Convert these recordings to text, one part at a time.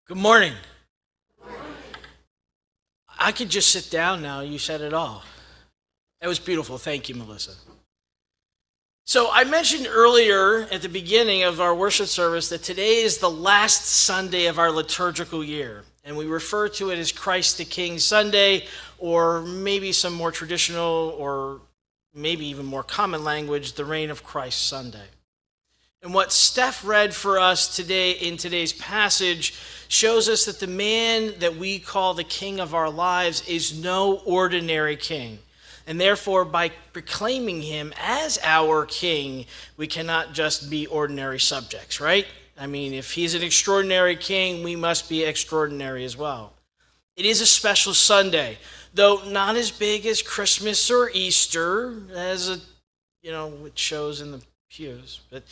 Good morning. I could just sit down now. You said it all. That was beautiful. Thank you, Melissa. So, I mentioned earlier at the beginning of our worship service that today is the last Sunday of our liturgical year. And we refer to it as Christ the King Sunday, or maybe some more traditional or maybe even more common language, the Reign of Christ Sunday. And what Steph read for us today in today's passage shows us that the man that we call the king of our lives is no ordinary king. And therefore, by proclaiming him as our king, we cannot just be ordinary subjects, right? I mean, if he's an extraordinary king, we must be extraordinary as well. It is a special Sunday, though not as big as Christmas or Easter, as it shows in the pews. But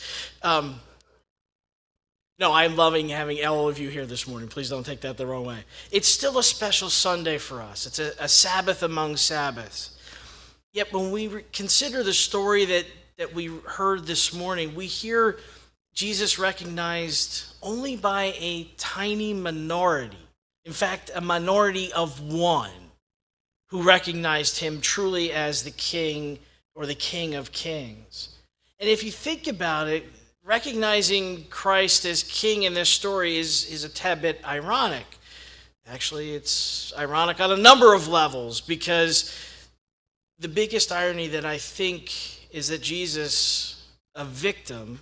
no, I'm loving having all of you here this morning. Please don't take that the wrong way. It's still a special Sunday for us. It's a Sabbath among Sabbaths. Yet when we consider the story that we heard this morning, we hear Jesus recognized only by a tiny minority. In fact, a minority of one who recognized him truly as the king or the King of Kings. And if you think about it, recognizing Christ as king in this story is a tad bit ironic. Actually, it's ironic on a number of levels, because the biggest irony that I think is that Jesus, a victim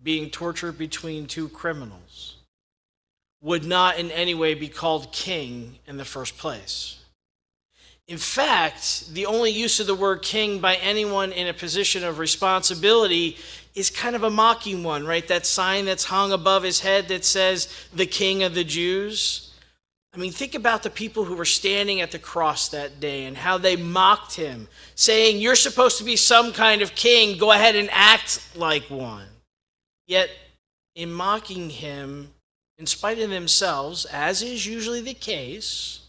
being tortured between two criminals, would not in any way be called king in the first place. In fact, the only use of the word king by anyone in a position of responsibility is kind of a mocking one, right? That sign that's hung above his head that says, the King of the Jews. I mean, think about the people who were standing at the cross that day and how they mocked him, saying, you're supposed to be some kind of king, go ahead and act like one. Yet, in mocking him, in spite of themselves, as is usually the case,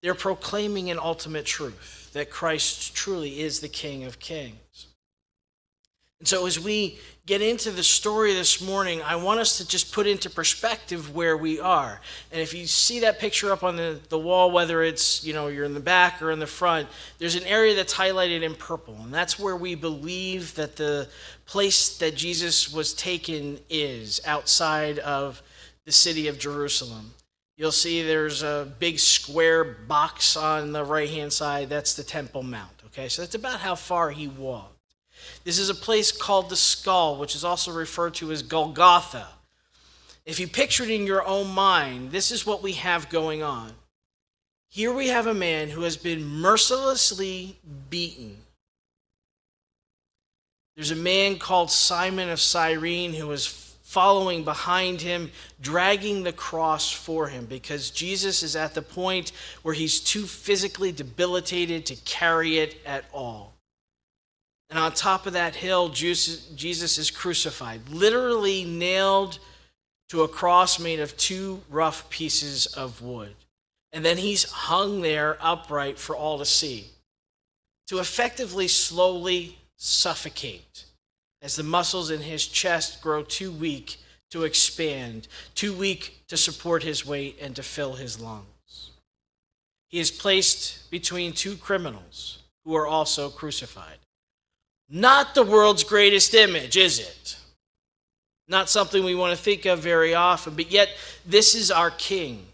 they're proclaiming an ultimate truth, that Christ truly is the King of Kings. And so as we get into the story this morning, I want us to just put into perspective where we are. And if you see that picture up on the wall, whether it's, you're in the back or in the front, there's an area that's highlighted in purple. And that's where we believe that the place that Jesus was taken is, outside of the city of Jerusalem. You'll see there's a big square box on the right-hand side. That's the Temple Mount, okay? So that's about how far he walked. This is a place called the Skull, which is also referred to as Golgotha. If you picture it in your own mind, this is what we have going on. Here we have a man who has been mercilessly beaten. There's a man called Simon of Cyrene who is following behind him, dragging the cross for him, because Jesus is at the point where he's too physically debilitated to carry it at all. And on top of that hill, Jesus is crucified, literally nailed to a cross made of two rough pieces of wood. And then he's hung there upright for all to see, to effectively slowly suffocate as the muscles in his chest grow too weak to expand, too weak to support his weight and to fill his lungs. He is placed between two criminals who are also crucified. Not the world's greatest image, is it? Not something we want to think of very often, but yet this is our king.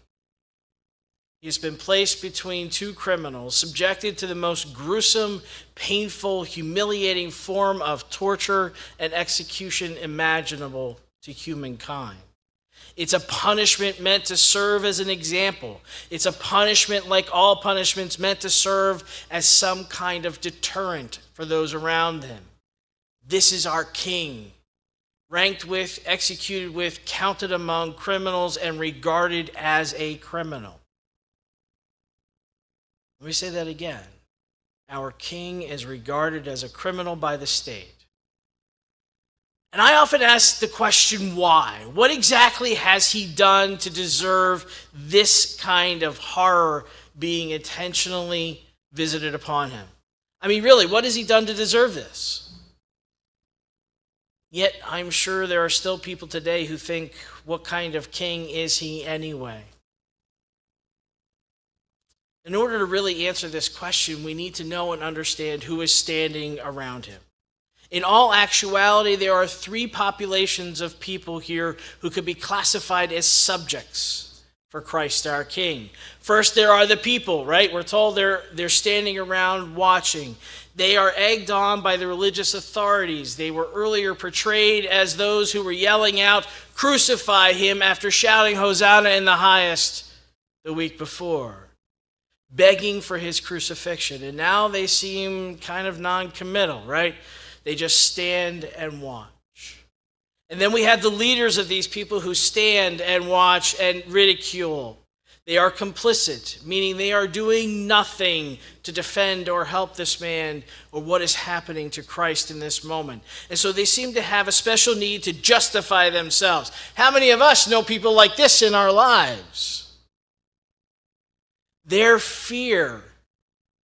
He has been placed between two criminals, subjected to the most gruesome, painful, humiliating form of torture and execution imaginable to humankind. It's a punishment meant to serve as an example. It's a punishment, like all punishments, meant to serve as some kind of deterrent for those around him. This is our king, ranked with, executed with, counted among criminals, and regarded as a criminal. Let me say that again. Our king is regarded as a criminal by the state. And I often ask the question, why? What exactly has he done to deserve this kind of horror being intentionally visited upon him? I mean, really, what has he done to deserve this? Yet I'm sure there are still people today who think, what kind of king is he anyway? In order to really answer this question, we need to know and understand who is standing around him. In all actuality, there are three populations of people here who could be classified as subjects for Christ our King. First, there are the people, right? We're told they're standing around watching. They are egged on by the religious authorities. They were earlier portrayed as those who were yelling out, "Crucify him," after shouting "Hosanna in the highest" the week before, begging for his crucifixion. And now they seem kind of non-committal, right? They just stand and watch. And then we have the leaders of these people who stand and watch and ridicule. They are complicit, meaning they are doing nothing to defend or help this man or what is happening to Christ in this moment. And so they seem to have a special need to justify themselves. How many of us know people like this in our lives? Their fear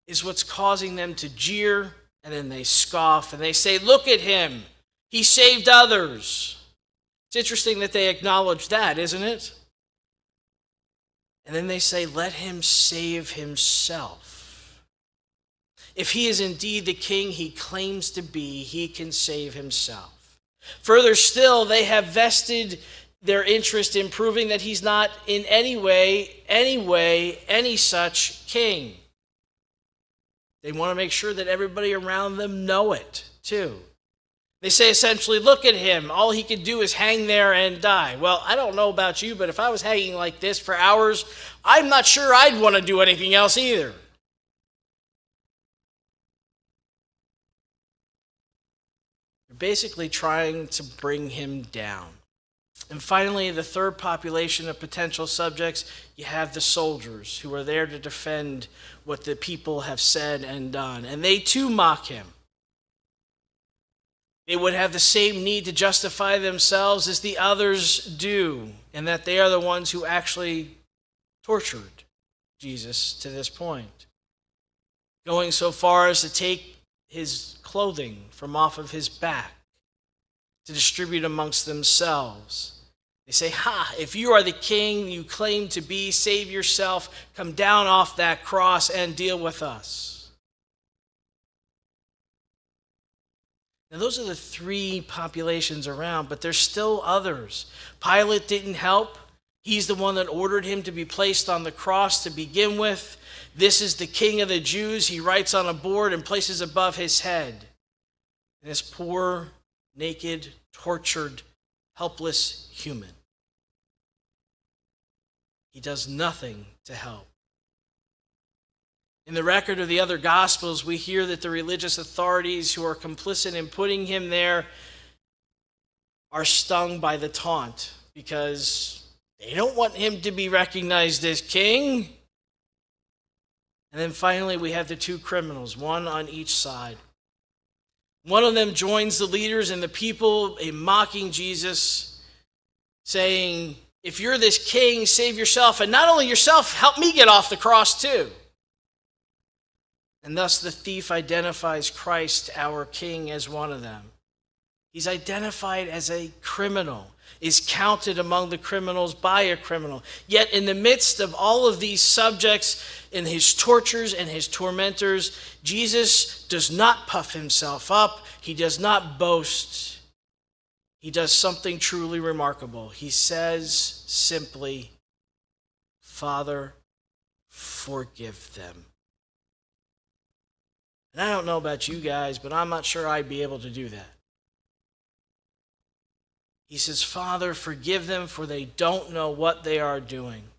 is what's causing them to jeer, and then they scoff and they say, "Look at him. He saved others." It's interesting that they acknowledge that, isn't it? And then they say, "Let him save himself. If he is indeed the king he claims to be, he can save himself." Further still, they have vested their interest in proving that he's not in any such king. They want to make sure that everybody around them know it, too. They say essentially, "Look at him. All he can do is hang there and die." Well, I don't know about you, but if I was hanging like this for hours, I'm not sure I'd want to do anything else either. They're basically trying to bring him down. And finally, the third population of potential subjects, you have the soldiers who are there to defend what the people have said and done. And they too mock him. They would have the same need to justify themselves as the others do, and that they are the ones who actually tortured Jesus to this point, going so far as to take his clothing from off of his back to distribute amongst themselves. They say, "Ha, if you are the king you claim to be, save yourself, come down off that cross and deal with us." Now, those are the three populations around, but there's still others. Pilate didn't help. He's the one that ordered him to be placed on the cross to begin with. "This is the King of the Jews," he writes on a board and places above his head. And this poor, naked, tortured, helpless human, he does nothing to help. In the record of the other Gospels, we hear that the religious authorities who are complicit in putting him there are stung by the taunt because they don't want him to be recognized as king. And then finally, we have the two criminals, one on each side. One of them joins the leaders and the people in mocking Jesus, saying, "If you're this king, save yourself, and not only yourself, help me get off the cross too." And thus the thief identifies Christ, our King, as one of them. He's identified as a criminal, is counted among the criminals by a criminal. Yet in the midst of all of these subjects, in his tortures and his tormentors, Jesus does not puff himself up. He does not boast. He does something truly remarkable. He says simply, "Father, forgive them." And I don't know about you guys, but I'm not sure I'd be able to do that. He says, "Father, forgive them, for they don't know what they are doing."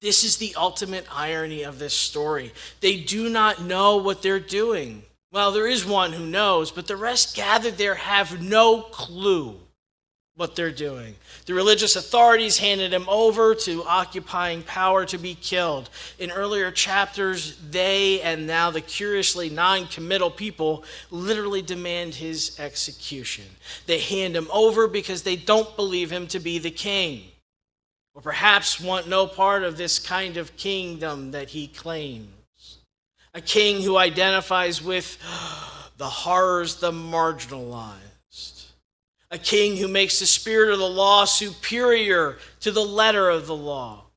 This is the ultimate irony of this story. They do not know what they're doing. Well, there is one who knows, but the rest gathered there have no clue what they're doing. The religious authorities handed him over to occupying power to be killed. In earlier chapters, they and now the curiously non-committal people literally demand his execution. They hand him over because they don't believe him to be the king, or perhaps want no part of this kind of kingdom that he claims. A king who identifies with the horrors, the marginalized. a king who makes the spirit of the law superior to the letter of the law.